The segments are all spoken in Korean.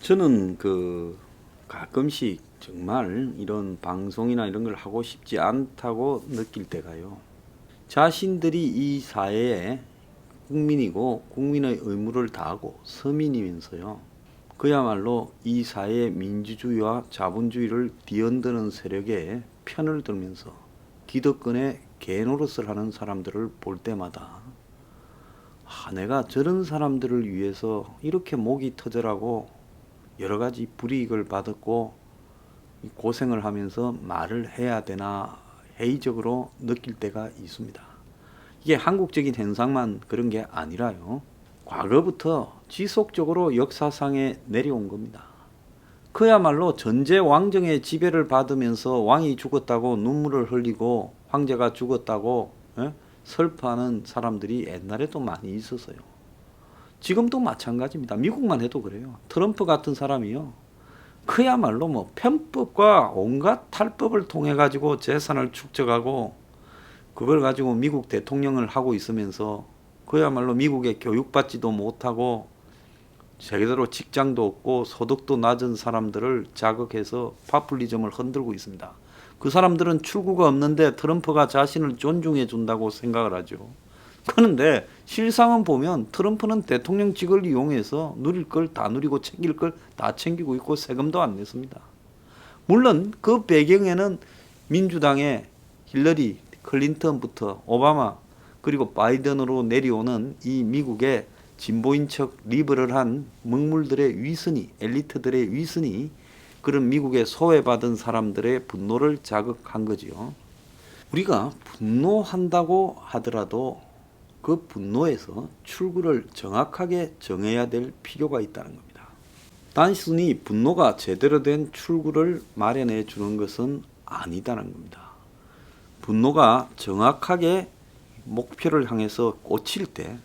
저는 가끔씩 정말 이런 방송이나 이런 걸 하고 싶지 않다고 느낄 때가요. 자신들이 이 사회의 국민이고 국민의 의무를 다하고 서민이면서요. 그야말로 이 사회의 민주주의와 자본주의를 뒤흔드는 세력의 편을 들면서 기득권의 개노릇을 하는 사람들을 볼 때마다 내가 저런 사람들을 위해서 이렇게 목이 터져라고 여러 가지 불이익을 받았고 고생을 하면서 말을 해야 되나 회의적으로 느낄 때가 있습니다. 이게 한국적인 현상만 그런 게 아니라요. 과거부터 지속적으로 역사상에 내려온 겁니다. 그야말로 전제 왕정의 지배를 받으면서 왕이 죽었다고 눈물을 흘리고 황제가 죽었다고 슬퍼하는 사람들이 옛날에도 많이 있었어요. 지금도 마찬가지입니다. 미국만 해도 그래요. 트럼프 같은 사람이요. 그야말로 편법과 온갖 탈법을 통해 가지고 재산을 축적하고 그걸 가지고 미국 대통령을 하고 있으면서 그야말로 미국에 교육받지도 못하고 제대로 직장도 없고 소득도 낮은 사람들을 자극해서 파퓰리즘을 흔들고 있습니다. 그 사람들은 출구가 없는데 트럼프가 자신을 존중해 준다고 생각을 하죠. 그런데 실상은 보면 트럼프는 대통령직을 이용해서 누릴 걸 다 누리고 챙길 걸 다 챙기고 있고 세금도 안 냈습니다. 물론 그 배경에는 민주당의 힐러리 클린턴부터 오바마 그리고 바이든으로 내려오는 이 미국의 진보인 척 리버럴한 먹물들의 위선이 엘리트들의 위선이 그런 미국의 소외받은 사람들의 분노를 자극한 거지요. 우리가 분노한다고 하더라도 그 분노에서 출구를 정확하게 정해야 될 필요가 있다는 겁니다. 단순히 분노가 제대로 된 출구를 마련해 주는 것은 아니다는 겁니다. 분노가 정확하게 목표를 향해서 꽂힐 때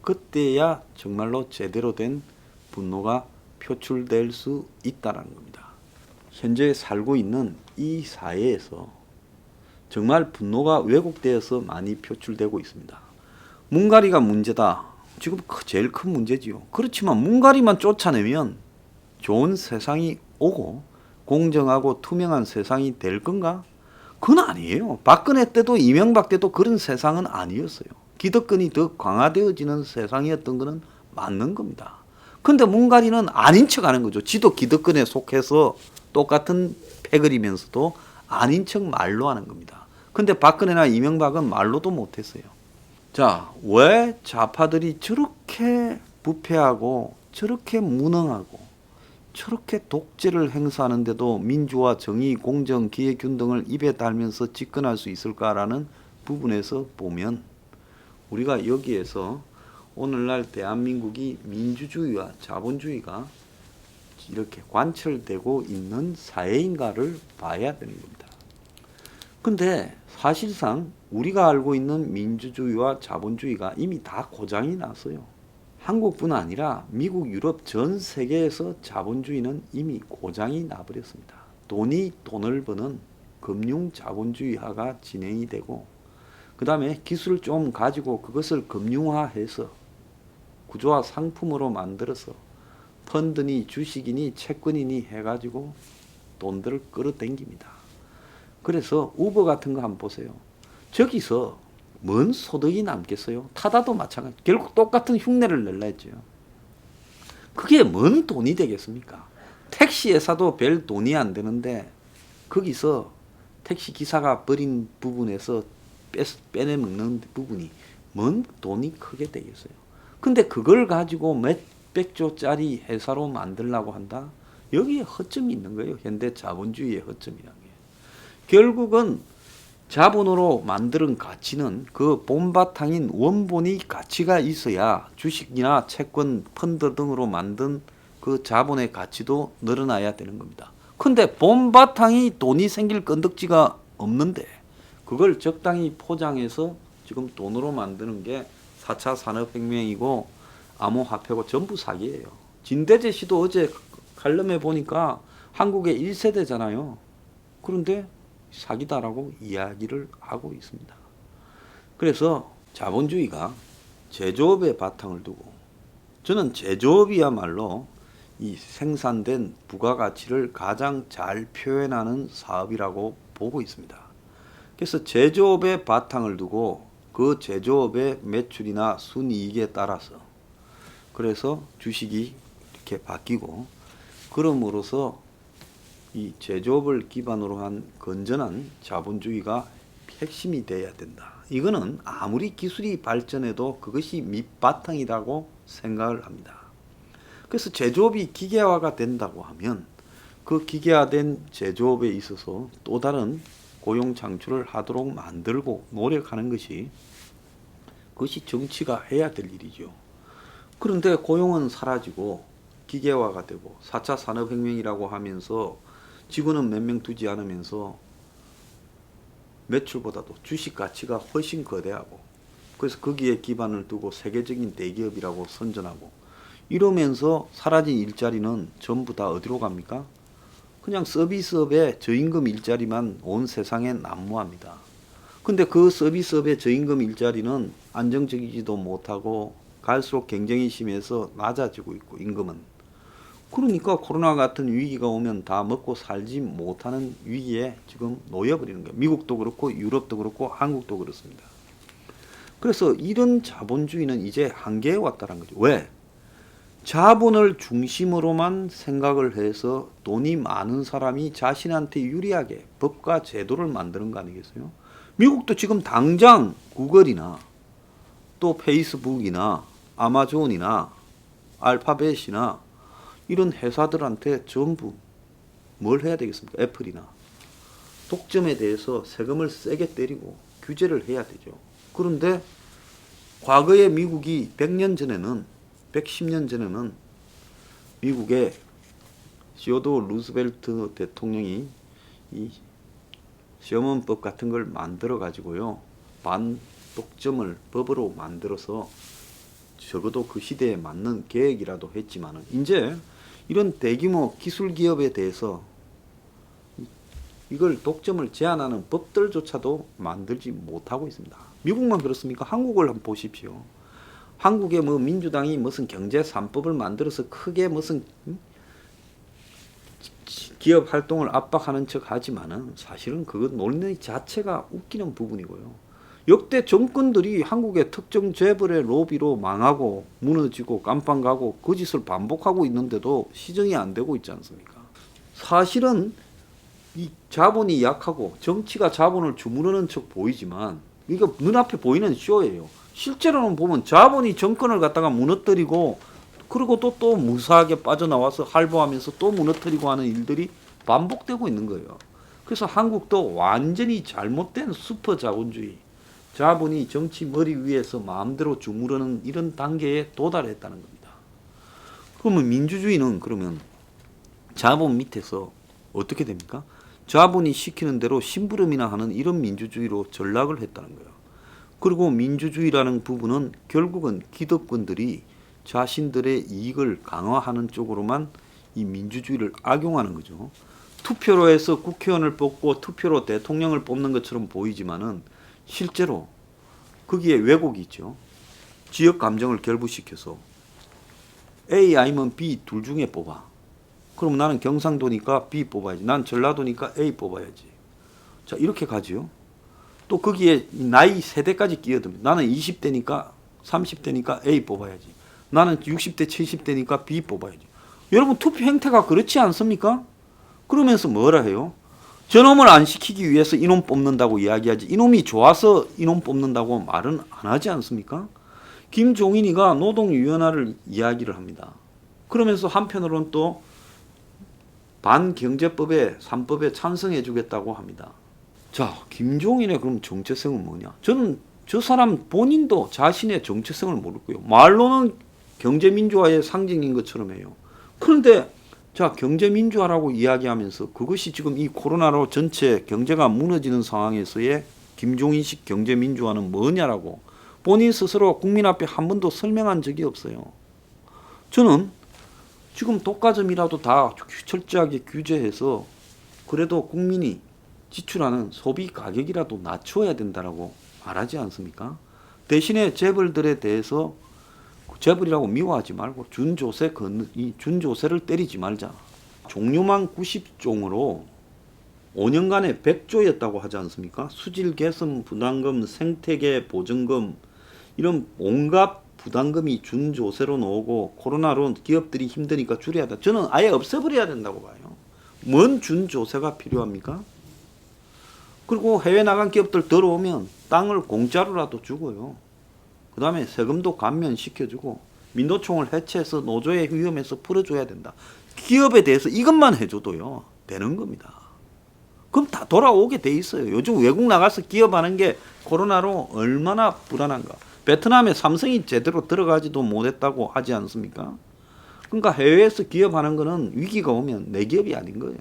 그때야 정말로 제대로 된 분노가 표출될 수 있다는 겁니다. 현재 살고 있는 이 사회에서 정말 분노가 왜곡되어서 많이 표출되고 있습니다. 문가리가 문제다. 지금 제일 큰 문제지요. 그렇지만 문가리만 쫓아내면 좋은 세상이 오고 공정하고 투명한 세상이 될 건가? 그건 아니에요. 박근혜 때도 이명박 때도 그런 세상은 아니었어요. 기득권이 더 강화되어지는 세상이었던 것은 맞는 겁니다. 근데 문가리는 아닌 척 하는 거죠. 지도 기득권에 속해서 똑같은 패거리면서도 아닌 척 말로 하는 겁니다. 근데 박근혜나 이명박은 말로도 못했어요. 자, 왜 좌파들이 저렇게 부패하고 저렇게 무능하고 저렇게 독재를 행사하는데도 민주화, 정의, 공정, 기회균 등을 입에 달면서 집권할 수 있을까라는 부분에서 보면 우리가 여기에서 오늘날 대한민국이 민주주의와 자본주의가 이렇게 관철되고 있는 사회인가를 봐야 되는 겁니다. 근데 사실상 우리가 알고 있는 민주주의와 자본주의가 이미 다 고장이 났어요. 한국뿐 아니라 미국, 유럽 전 세계에서 자본주의는 이미 고장이 나버렸습니다. 돈이 돈을 버는 금융 자본주의화가 진행이 되고 그 다음에 기술을 좀 가지고 그것을 금융화해서 구조화 상품으로 만들어서 펀드니 주식이니 채권이니 해가지고 돈들을 끌어당깁니다. 그래서 우버 같은 거 한번 보세요. 저기서 뭔 소득이 남겠어요? 타다도 마찬가지. 결국 똑같은 흉내를 낼라 했죠. 그게 뭔 돈이 되겠습니까? 택시 회사도 별 돈이 안 되는데 거기서 택시 기사가 버린 부분에서 빼내먹는 부분이 뭔 돈이 크게 되겠어요. 근데 그걸 가지고 몇백조짜리 회사로 만들려고 한다? 여기에 허점이 있는 거예요. 현대 자본주의의 허점이라는 게. 결국은 자본으로 만드는 가치는 그 본바탕인 원본이 가치가 있어야 주식이나 채권, 펀드 등으로 만든 그 자본의 가치도 늘어나야 되는 겁니다. 근데 본바탕이 돈이 생길 건덕지가 없는데 그걸 적당히 포장해서 지금 돈으로 만드는 게 4차 산업혁명이고 암호화폐고 전부 사기예요. 진대재 씨도 어제 칼럼에 보니까 한국의 1세대잖아요. 그런데 사기다라고 이야기를 하고 있습니다. 그래서 자본주의가 제조업에 바탕을 두고 저는 제조업이야말로 이 생산된 부가가치를 가장 잘 표현하는 사업이라고 보고 있습니다. 그래서 제조업에 바탕을 두고 그 제조업의 매출이나 순이익에 따라서 그래서 주식이 이렇게 바뀌고, 그럼으로써 이 제조업을 기반으로 한 건전한 자본주의가 핵심이 돼야 된다. 이거는 아무리 기술이 발전해도 그것이 밑바탕이라고 생각을 합니다. 그래서 제조업이 기계화가 된다고 하면 그 기계화된 제조업에 있어서 또 다른 고용 창출을 하도록 만들고 노력하는 것이, 그것이 정치가 해야 될 일이죠. 그런데 고용은 사라지고 기계화가 되고 4차 산업혁명이라고 하면서 직원은 몇 명 두지 않으면서 매출보다도 주식 가치가 훨씬 거대하고, 그래서 거기에 기반을 두고 세계적인 대기업이라고 선전하고 이러면서 사라진 일자리는 전부 다 어디로 갑니까? 그냥 서비스업의 저임금 일자리만 온 세상에 난무합니다. 근데 그 서비스업의 저임금 일자리는 안정적이지도 못하고 갈수록 경쟁이 심해서 낮아지고 있고, 임금은. 그러니까 코로나 같은 위기가 오면 다 먹고 살지 못하는 위기에 지금 놓여버리는 거예요. 미국도 그렇고 유럽도 그렇고 한국도 그렇습니다. 그래서 이런 자본주의는 이제 한계에 왔다는 거죠. 왜? 자본을 중심으로만 생각을 해서 돈이 많은 사람이 자신한테 유리하게 법과 제도를 만드는 거 아니겠어요? 미국도 지금 당장 구글이나 또 페이스북이나 아마존이나 알파벳이나 이런 회사들한테 전부 뭘 해야 되겠습니까? 애플이나 독점에 대해서 세금을 세게 때리고 규제를 해야 되죠. 그런데 과거에 미국이 100년 전에는, 110년 전에는 미국의 시어도 루스벨트 대통령이 이 셔먼법 같은 걸 만들어 가지고요, 반독점을 법으로 만들어서 적어도 그 시대에 맞는 계획이라도 했지만은 이제 이런 대규모 기술 기업에 대해서 이걸 독점을 제한하는 법들조차도 만들지 못하고 있습니다. 미국만 그렇습니까? 한국을 한번 보십시오. 한국의 뭐 민주당이 무슨 경제 3법을 만들어서 크게 무슨 기업 활동을 압박하는 척 하지만은 사실은 그것 논리 자체가 웃기는 부분이고요. 역대 정권들이 한국의 특정 재벌의 로비로 망하고 무너지고 깜빵 가고 그 짓을 반복하고 있는데도 시정이 안 되고 있지 않습니까? 사실은 이 자본이 약하고 정치가 자본을 주무르는 척 보이지만 이거 눈앞에 보이는 쇼예요. 실제로는 보면 자본이 정권을 갖다가 무너뜨리고 그리고 또 무사하게 빠져나와서 할보하면서 또 무너뜨리고 하는 일들이 반복되고 있는 거예요. 그래서 한국도 완전히 잘못된 슈퍼 자본주의, 자본이 정치 머리 위에서 마음대로 주무르는 이런 단계에 도달했다는 겁니다. 그러면 민주주의는 그러면 자본 밑에서 어떻게 됩니까? 자본이 시키는 대로 심부름이나 하는 이런 민주주의로 전락을 했다는 거예요. 그리고 민주주의라는 부분은 결국은 기득권들이 자신들의 이익을 강화하는 쪽으로만 이 민주주의를 악용하는 거죠. 투표로 해서 국회의원을 뽑고 투표로 대통령을 뽑는 것처럼 보이지만은 실제로 거기에 왜곡이 있죠. 지역 감정을 결부시켜서 A 아니면 B 둘 중에 뽑아. 그럼 나는 경상도니까 B 뽑아야지. 난 전라도니까 A 뽑아야지. 자, 이렇게 가죠. 또 거기에 나이 세대까지 끼어듭니다. 나는 20대니까 30대니까 A 뽑아야지. 나는 60대 70대니까 B 뽑아야지. 여러분 투표 행태가 그렇지 않습니까? 그러면서 뭐라 해요? 저놈을 안 시키기 위해서 이놈 뽑는다고 이야기하지 이놈이 좋아서 이놈 뽑는다고 말은 안 하지 않습니까? 김종인이가 노동위원회를 이야기를 합니다. 그러면서 한편으로는 또 반경제법에 3법에 찬성해 주겠다고 합니다. 자, 김종인의 그럼 정체성은 뭐냐? 저는 저 사람 본인도 자신의 정체성을 모르고요. 말로는 경제민주화의 상징인 것처럼 해요. 그런데 자, 경제민주화라고 이야기하면서 그것이 지금 이 코로나로 전체 경제가 무너지는 상황에서의 김종인식 경제민주화는 뭐냐라고 본인 스스로 국민 앞에 한 번도 설명한 적이 없어요. 저는 지금 독과점이라도 다 철저하게 규제해서 그래도 국민이 지출하는 소비 가격이라도 낮춰야 된다라고 말하지 않습니까? 대신에 재벌들에 대해서 재벌이라고 미워하지 말고 준조세를 때리지 말자. 종류만 90종으로 5년간에 100조였다고 하지 않습니까? 수질 개선 부담금, 생태계 보증금 이런 온갖 부담금이 준조세로 나오고 코로나로 기업들이 힘드니까 줄여야 돼. 저는 아예 없애버려야 된다고 봐요. 뭔 준조세가 필요합니까? 그리고 해외 나간 기업들 들어오면 땅을 공짜로라도 주고요. 그 다음에 세금도 감면시켜주고 민노총을 해체해서 노조의 위험에서 풀어줘야 된다. 기업에 대해서 이것만 해줘도요 되는 겁니다. 그럼 다 돌아오게 돼 있어요. 요즘 외국 나가서 기업하는 게 코로나로 얼마나 불안한가. 베트남에 삼성이 제대로 들어가지도 못했다고 하지 않습니까? 그러니까 해외에서 기업하는 거는 위기가 오면 내 기업이 아닌 거예요.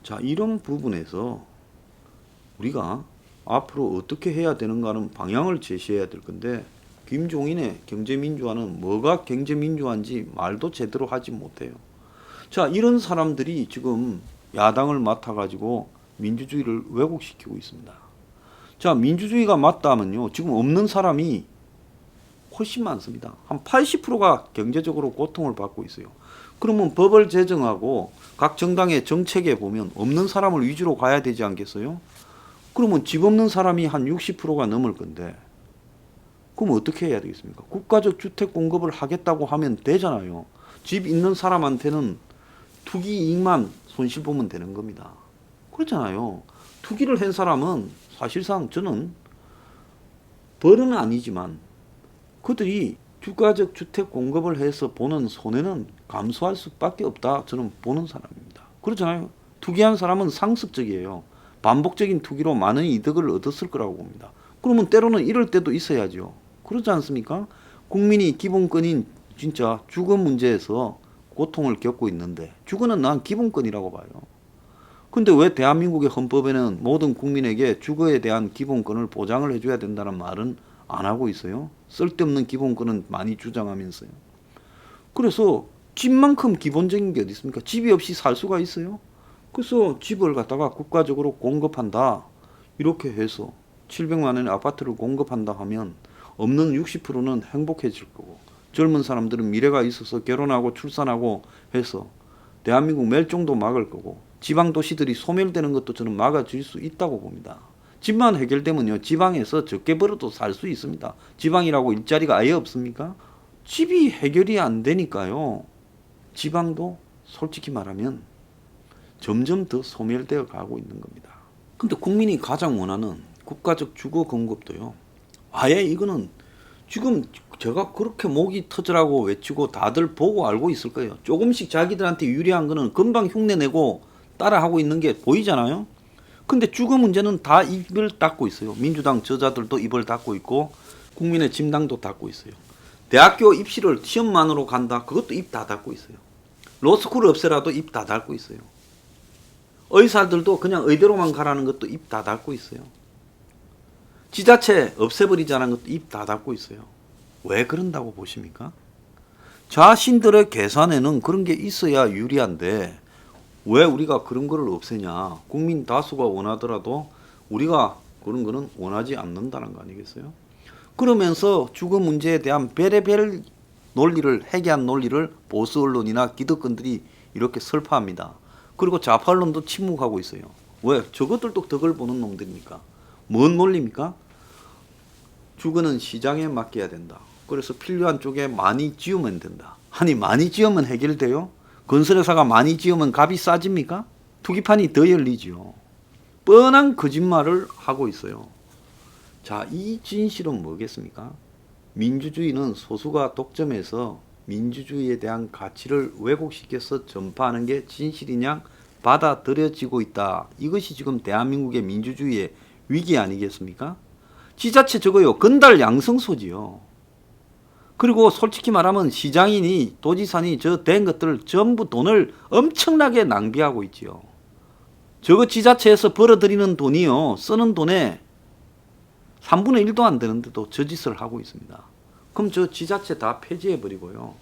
자, 이런 부분에서 우리가 앞으로 어떻게 해야 되는가는 방향을 제시해야 될 건데 김종인의 경제민주화는 뭐가 경제민주화인지 말도 제대로 하지 못해요. 자, 이런 사람들이 지금 야당을 맡아가지고 민주주의를 왜곡시키고 있습니다. 자, 민주주의가 맞다면요 지금 없는 사람이 훨씬 많습니다. 한 80%가 경제적으로 고통을 받고 있어요. 그러면 법을 제정하고 각 정당의 정책에 보면 없는 사람을 위주로 가야 되지 않겠어요? 그러면 집 없는 사람이 한 60%가 넘을 건데 그럼 어떻게 해야 되겠습니까? 국가적 주택 공급을 하겠다고 하면 되잖아요. 집 있는 사람한테는 투기 이익만 손실 보면 되는 겁니다. 그렇잖아요. 투기를 한 사람은 사실상 저는 벌은 아니지만 그들이 주가적 주택 공급을 해서 보는 손해는 감소할 수밖에 없다. 저는 보는 사람입니다. 그렇잖아요. 투기한 사람은 상습적이에요. 반복적인 투기로 많은 이득을 얻었을 거라고 봅니다. 그러면 때로는 이럴 때도 있어야죠. 그렇지 않습니까? 국민이 기본권인 진짜 주거 문제에서 고통을 겪고 있는데 주거는 난 기본권이라고 봐요. 근데 왜 대한민국의 헌법에는 모든 국민에게 주거에 대한 기본권을 보장을 해줘야 된다는 말은 안 하고 있어요? 쓸데없는 기본권은 많이 주장하면서요. 그래서 집만큼 기본적인 게 어디 있습니까? 집이 없이 살 수가 있어요? 그래서 집을 갖다가 국가적으로 공급한다. 이렇게 해서 700만 원의 아파트를 공급한다 하면 없는 60%는 행복해질 거고 젊은 사람들은 미래가 있어서 결혼하고 출산하고 해서 대한민국 멸종도 막을 거고 지방 도시들이 소멸되는 것도 저는 막아줄 수 있다고 봅니다. 집만 해결되면요 지방에서 적게 벌어도 살 수 있습니다. 지방이라고 일자리가 아예 없습니까? 집이 해결이 안 되니까요 지방도 솔직히 말하면 점점 더 소멸되어 가고 있는 겁니다. 근데 국민이 가장 원하는 국가적 주거 공급도요 아예 이거는 지금 제가 그렇게 목이 터지라고 외치고 다들 보고 알고 있을 거예요. 조금씩 자기들한테 유리한 거는 금방 흉내내고 따라하고 있는 게 보이잖아요. 근데 주거 문제는 다 입을 닫고 있어요. 민주당 저자들도 입을 닫고 있고 국민의 진당도 닫고 있어요. 대학교 입시를 시험만으로 간다. 그것도 입 다 닫고 있어요. 로스쿨 없애라도 입 다 닫고 있어요. 의사들도 그냥 의대로만 가라는 것도 입 다 닫고 있어요. 지자체 없애버리자는 것도 입 다 닫고 있어요. 왜 그런다고 보십니까? 자신들의 계산에는 그런 게 있어야 유리한데 왜 우리가 그런 거를 없애냐. 국민 다수가 원하더라도 우리가 그런 거는 원하지 않는다는 거 아니겠어요? 그러면서 주거 문제에 대한 별의별 논리를 해괴한 논리를 보수 언론이나 기득권들이 이렇게 설파합니다. 그리고 좌파 언론도 침묵하고 있어요. 왜? 저것들도 덕을 보는 놈들입니까? 뭔 논리입니까? 주거는 시장에 맡겨야 된다. 그래서 필요한 쪽에 많이 지으면 된다. 아니 많이 지으면 해결돼요? 건설회사가 많이 지으면 값이 싸집니까? 투기판이 더 열리지요. 뻔한 거짓말을 하고 있어요. 자, 이 진실은 뭐겠습니까? 민주주의는 소수가 독점해서 민주주의에 대한 가치를 왜곡시켜서 전파하는 게 진실이냐 받아들여지고 있다. 이것이 지금 대한민국의 민주주의의 위기 아니겠습니까? 지자체 저거요. 건달 양성소지요. 그리고 솔직히 말하면 시장이니 도지사니 저 된 것들 전부 돈을 엄청나게 낭비하고 있지요. 저거 지자체에서 벌어들이는 돈이요. 쓰는 돈에 3분의 1도 안 되는데도 저 짓을 하고 있습니다. 그럼 저 지자체 다 폐지해버리고요.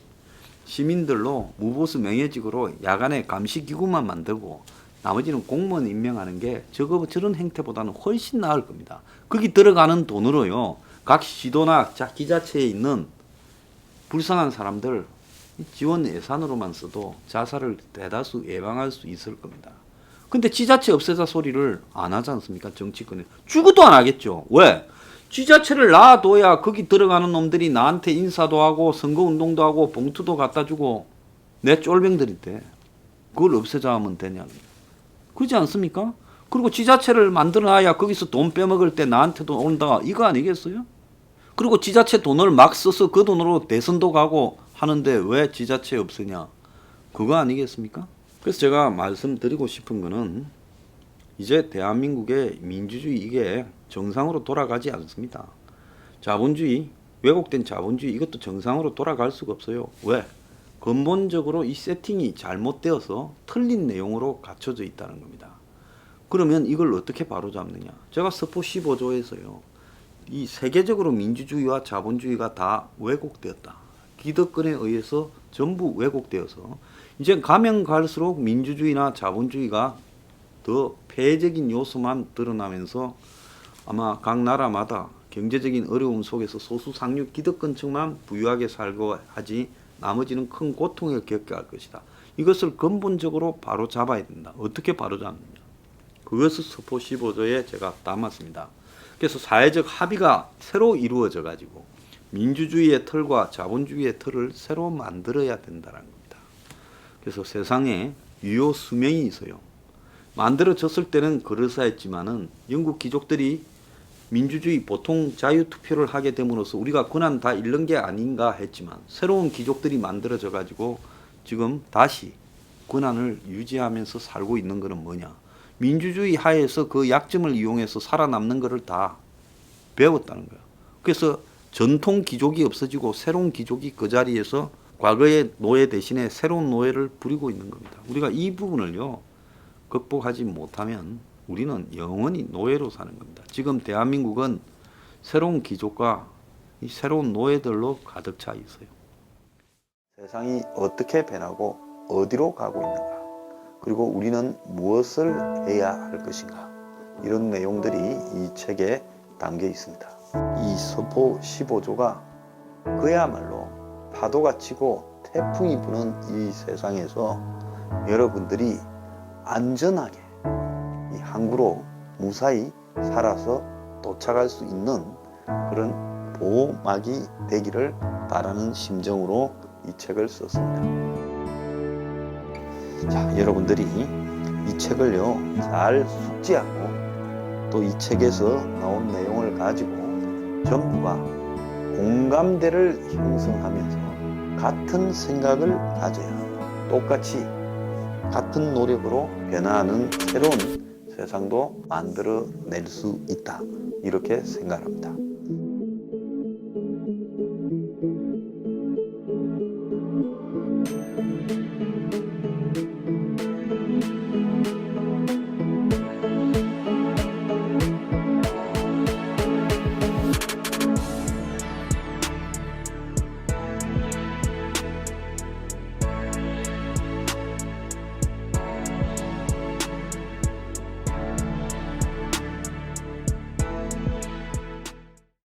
시민들로 무보수 명예직으로 야간에 감시기구만 만들고 나머지는 공무원 임명하는 게 저런 행태보다는 훨씬 나을 겁니다. 거기 들어가는 돈으로요. 각 시도나 기자체에 있는 불쌍한 사람들 지원 예산으로만 써도 자살을 대다수 예방할 수 있을 겁니다. 근데 지자체 없애자 소리를 안 하지 않습니까? 정치권에. 죽어도 안 하겠죠. 왜? 지자체를 놔둬야 거기 들어가는 놈들이 나한테 인사도 하고 선거운동도 하고 봉투도 갖다 주고 내 쫄병들인데 그걸 없애자 하면 되냐. 그렇지 않습니까? 그리고 지자체를 만들어놔야 거기서 돈 빼먹을 때 나한테도 온다. 이거 아니겠어요? 그리고 지자체 돈을 막 써서 그 돈으로 대선도 가고 하는데 왜 지자체 없애냐. 그거 아니겠습니까? 그래서 제가 말씀드리고 싶은 거는 이제 대한민국의 민주주의 이게 정상으로 돌아가지 않습니다. 자본주의, 왜곡된 자본주의 이것도 정상으로 돌아갈 수가 없어요. 왜? 근본적으로 이 세팅이 잘못되어서 틀린 내용으로 갖춰져 있다는 겁니다. 그러면 이걸 어떻게 바로잡느냐? 제가 서포 15조에서요. 이 세계적으로 민주주의와 자본주의가 다 왜곡되었다. 기득권에 의해서 전부 왜곡되어서 이제 가면 갈수록 민주주의나 자본주의가 더 폐해적인 요소만 드러나면서 아마 각 나라마다 경제적인 어려움 속에서 소수 상류 기득권층만 부유하게 살고 하지 나머지는 큰 고통을 겪게 할 것이다. 이것을 근본적으로 바로 잡아야 된다. 어떻게 바로 잡느냐. 그것을 서포 15조에 제가 담았습니다. 그래서 사회적 합의가 새로 이루어져 가지고 민주주의의 틀과 자본주의의 틀을 새로 만들어야 된다는 겁니다. 그래서 세상에 유효 수명이 있어요. 만들어졌을 때는 그럴싸했지만은 영국 귀족들이 민주주의 보통 자유투표를 하게 됨으로써 우리가 권한 다 잃는 게 아닌가 했지만 새로운 귀족들이 만들어져 가지고 지금 다시 권한을 유지하면서 살고 있는 것은 뭐냐. 민주주의 하에서 그 약점을 이용해서 살아남는 것을 다 배웠다는 거야. 그래서 전통 귀족이 없어지고 새로운 귀족이 그 자리에서 과거의 노예 대신에 새로운 노예를 부리고 있는 겁니다. 우리가 이 부분을요 극복하지 못하면 우리는 영원히 노예로 사는 겁니다. 지금 대한민국은 새로운 귀족과 이 새로운 노예들로 가득 차 있어요. 세상이 어떻게 변하고 어디로 가고 있는가, 그리고 우리는 무엇을 해야 할 것인가, 이런 내용들이 이 책에 담겨 있습니다. 이 서포 15조가 그야말로 파도가 치고 태풍이 부는 이 세상에서 여러분들이 안전하게 이 항구로 무사히 살아서 도착할 수 있는 그런 보호막이 되기를 바라는 심정으로 이 책을 썼습니다. 자, 여러분들이 이 책을요 잘 숙지하고 또 이 책에서 나온 내용을 가지고 전부가 공감대를 형성하면서 같은 생각을 가져야 똑같이 같은 노력으로 변화하는 새로운 세상도 만들어낼 수 있다. 이렇게 생각합니다.